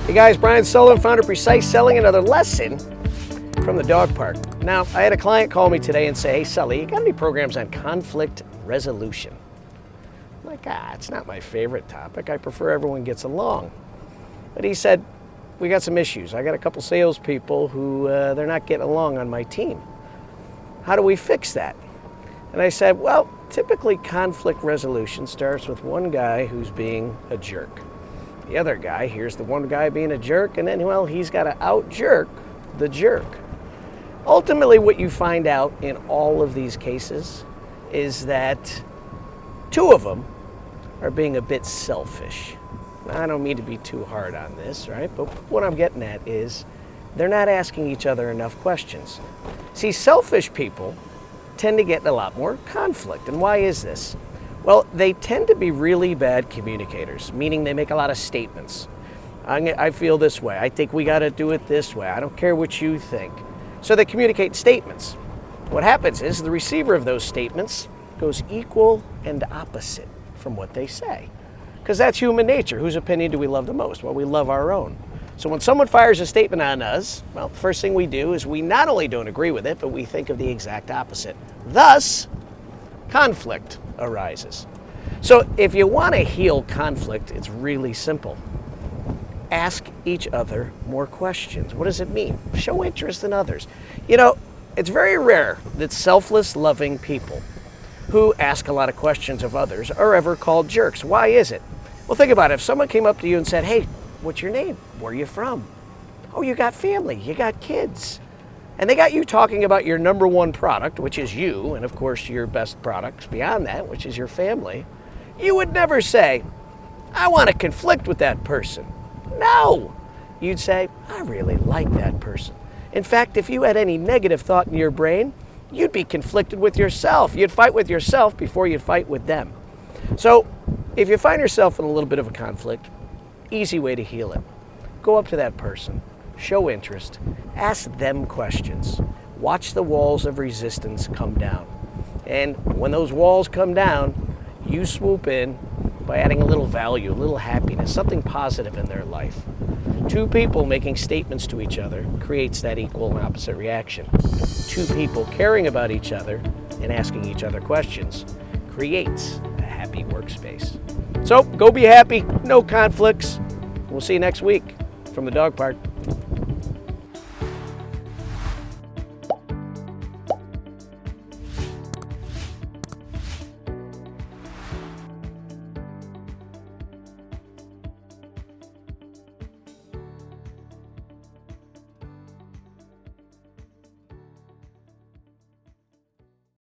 Hey guys, Brian Sullivan, founder of Precise Selling, another lesson from the dog park. Now, I had a client call me today and say, hey Sully, you got any programs on conflict resolution? I'm like, it's not my favorite topic. I prefer everyone gets along. But he said, we got some issues. I got a couple salespeople who they're not getting along on my team. How do we fix that? And I said, well, typically conflict resolution starts with one guy who's being a jerk. The other guy hears the one guy being a jerk, and then, well, he's got to out-jerk the jerk. Ultimately, what you find out in all of these cases is that two of them are being a bit selfish. Now, I don't mean to be too hard on this, right? But what I'm getting at is they're not asking each other enough questions. See, selfish people tend to get a lot more conflict. And why is this? Well, they tend to be really bad communicators, meaning they make a lot of statements. I feel this way. I think we got to do it this way. I don't care what you think. So they communicate statements. What happens is the receiver of those statements goes equal and opposite from what they say. Because that's human nature. Whose opinion do we love the most? Well, we love our own. So when someone fires a statement on us, well, the first thing we do is we not only don't agree with it, but we think of the exact opposite. Thus, conflict arises. So if you want to heal conflict, it's really simple. Ask each other more questions. What does it mean? Show interest in others. You know, it's very rare that selfless, loving people who ask a lot of questions of others are ever called jerks. Why is it? Well, think about it. If someone came up to you and said, hey, what's your name? Where are you from? Oh, you got family, you got kids. And they got you talking about your number one product, which is you, and of course your best products beyond that, which is your family. You would never say, I want to conflict with that person. No. You'd say, I really like that person. In fact, if you had any negative thought in your brain, you'd be conflicted with yourself. You'd fight with yourself before you'd fight with them. So if you find yourself in a little bit of a conflict, easy way to heal it. Go up to that person, show interest, ask them questions. Watch the walls of resistance come down. And when those walls come down, you swoop in by adding a little value, a little happiness, something positive in their life. Two people making statements to each other creates that equal and opposite reaction. Two people caring about each other and asking each other questions creates a happy workspace. So go be happy, no conflicts. We'll see you next week from the dog park.